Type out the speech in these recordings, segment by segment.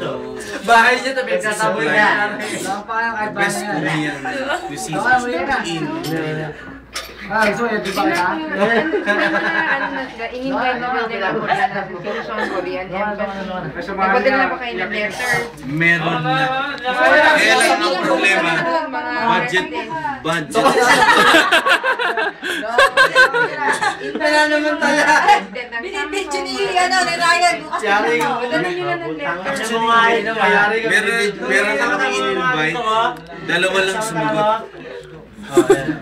dito. Bahay niya, tabi nagsasaboy niya. Best Korean cuisine in China. Gusto mo yun, di ba kita? In-invite naman nila ako na Philippine Korean Embassy. Nagpadala na ba kayo ng letter? Meron na. Kaya lang ang problema, budget. Kaya naman tala. Binibidyo ni Ryan. Yari ka. Padala nyo na ng letter. Meron na kami in-invite. Dalawa lang sumagot.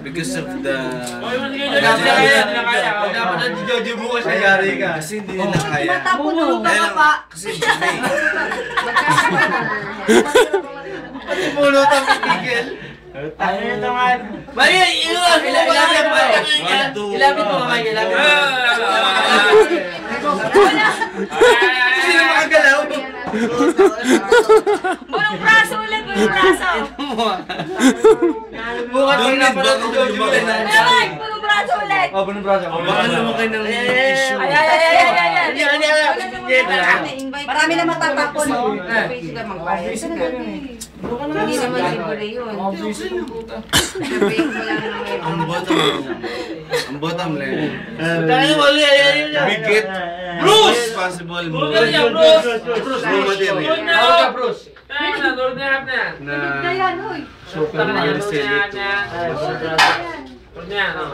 Because of the... Dapat na Jojo bukas na yari ka. Kasi hindi nila kaya. Matapon ka pa. Kasi May. Pati pulot ang pitigil. Ano na naman? Mali, ilapit mo kamay, ilapit mo. Sino makagalaw? Bulong braso ulit, bulong braso. Bukas yung napanood si Jojo ulit na. Bulong braso ulit. Oh, bunong braso. Baka naman kayo ng issue. Marami na matatapon. Pwede sila magbayad. Hindi naman libre yun. Sabihin ko lang Ang bottom line. Tayo mali, Bigit. Bruce! Possible mo. Bruce! Raw material. Ako ka, Bruce. Na super marcelit.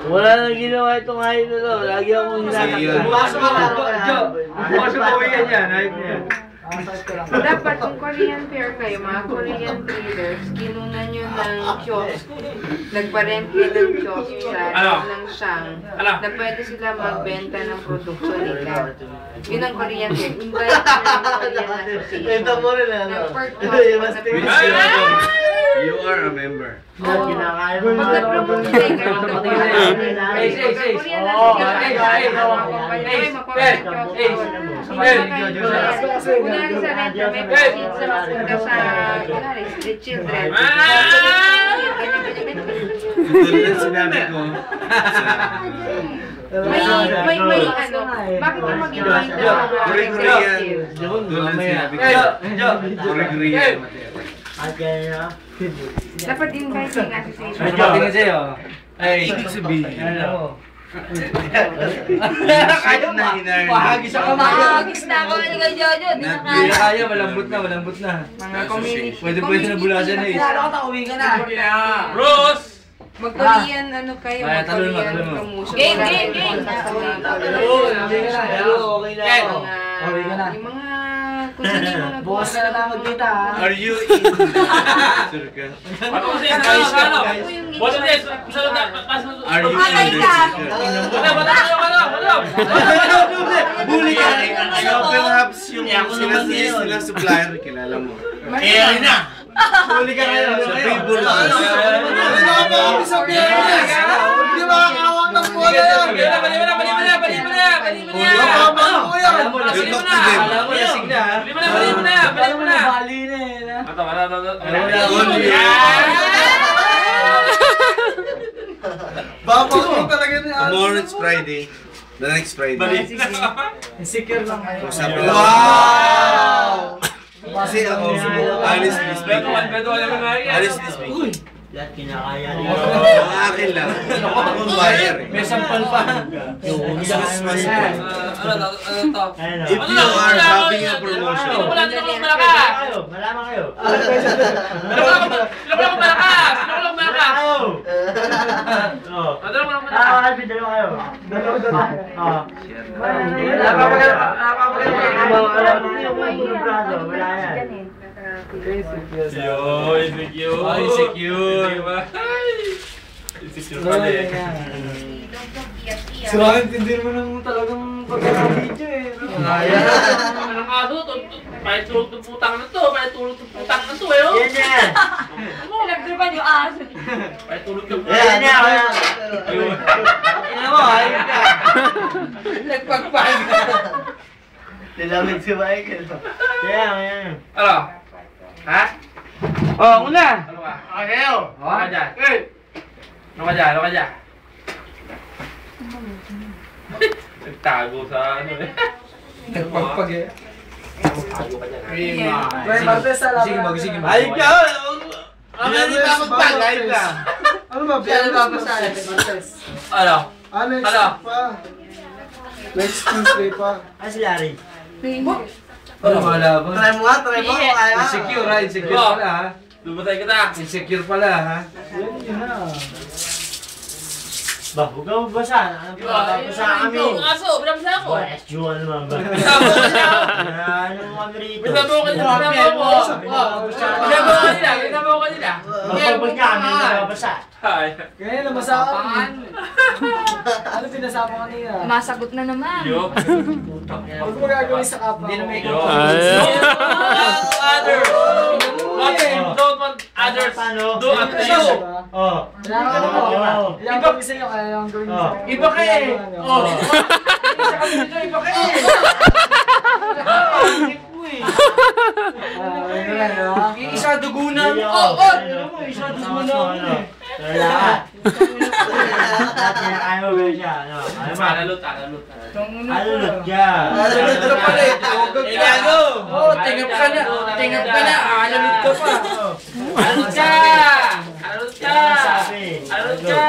Wala nang ginawa itong hayop na to. Lagi akong hinakakita. Bumasok ka lang, Jo. Bumasok ka uwian yan, hayop niya. dapat kung Korean fair kayo, mga Korean traders, kinunan nyo ng kiosk. Nagparent kayo ng kiosk sa ng Shang na pwede sila magbenta ng produkto nila. Yun ang Korean fair. Invite nyo ng Korean Association. Ng per kiosk. You are a member. Pag nag-promote kayo, kunwari sa renta, may pasid sa mapunta sa, kunwari, street children. Tulad sinabi ko. May ano, bakit mo mag-invite na Korean. Tulad sinabi ko. Korean. dapat invite yung association. Tingin sa'yo. Ay, Ibig sabihin. ano? Kaya na inarni. Pahagis ako na. Mahagis na ako ni kay Jojo, di na Hindi na kaya. kaya, malambot na. Mga community. Pwede na bulasan na eh. Uwi ka na. Bruce! Mag-Korean ano kayo, Ay, talon mo, mag-Korean talon mo. promotion. Game. Okay na ako. Uwi ka na. Yung mga kung sino yung mga Bukas na lang magkita ha. Are you in? Sure ka? Ano kasi ano? Boto din, Are you Patay in? ka! Huli ka. Perhaps yung sinasiyas nilang supplier, kilala mo. Kaya na! Huli ka ngayon. Sa people house. Hindi makakawang ng bola yan. Bali mo na! Bali na eh. Babak mo talaga niya. Tomorrow it's Friday. The next Friday. Insecure lang kayo. Usapin lang. Wow! Kasi ako, honestly speaking, Lahat kinakaya rin. ang akin lang, akong buyer eh. May sampal pa. As much as possible. Ayun If you are having a promotion, Malaman kayo. Alvin, dalawa kayo. Wala yan. So, hindi mo nang talagang pagkakabidyo eh. Anong aso? Kahit tulog ng putang na to. Yan yan. Pinagdrupan yung aso. Kahit tulog ng Yan yan. Ina mo, ayun ka. Nagpagpag. Nilamig si Michael. Yan. Ano? Ha? Oh, una. Ano ka? Kayo! Ano ka dyan? Ano ka dyan? Nagtago sa ano eh. Nagpagpag eh. May Martes sa laban. Sige, Ayun ka! Kami hindi pa magpagay ka. Ano ba? Ano ba basahin? Martes. Ano? Next Ano? week pa. Next Tuesday pa. Si Larry. Ano ba laban? Try mo nga, try mo. Kaya. Insecure ha, insecure pala ha. Lumatay kita. Insecure pala ha. Yun na. Ba, huwag ka magbasa. Ano ba? Basa kami. Aso, binabasa ako. SG1 naman ba? Binabasa ako. Ano kami rito? Binabasa ko nila. Binabasa ko nila. Magpapag niya kami nababasa. Kaya nabasa ka. Ano pinasa mo kanina? Masagot na naman. Yo. Huwag mo gagawin sa kapa. Hindi na may Yo. Others. What if you don't want others do unto you? Oh. Kailangan ka mo. Ilang gawin sa inyo, kaya yung gawin sa inyo. Iba ka eh. Oh. Isa kami dito, iba ka eh. Isa dugunan. Isa dugunan. Lahat. Lahat niya kaya mo ba siya? Ano? Ano ba? Alalot. Alulot ka. Ano pala eh? Gago! Oh, tingap ka na. Tingap ka na. Alalot ka pa. Alalot ka. Alalot ka. Alalot ka.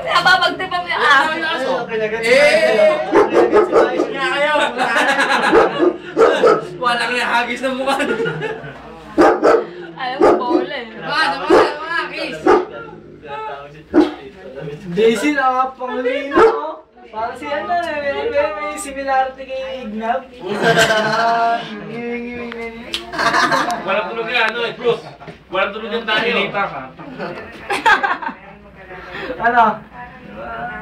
Napapagtipan mo yung aso. Kaya kayo. Walang nahagis ng mukha. Alam mo, bola eh. Mga kiss. Daisy, nakapangulino. Parang si ano, may similarity kay Ignab. Walang tulog yan, ano eh, Bruce. Walang tulog yan tayo. Ano?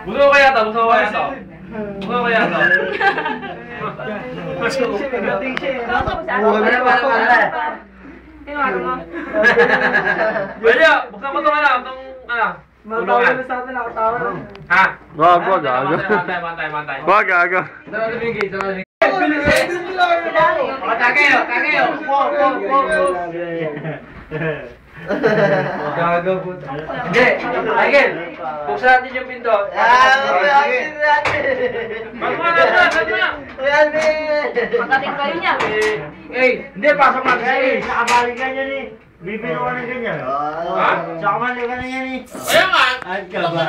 Buso ko kaya to, buso ko kaya to. Buso ko kaya to. Magating siya eh. Tinawag mo. Pwede, buksan mo ito ka lang, itong, ano, Matawa na sa atin, nakatawa na. Ha? Wag, gago. Mantay. Wag, gago. Tagayo. Gago po. Hindi, Michael, buksan natin yung pinto. Pagdating kayo niya. Hindi, pasok na Eh, kasi. nakabalik ka niyan eh. Bibiro ka ng ganyan. Ha? Saka mali ka na yan eh. Kaya nga, At ka ba?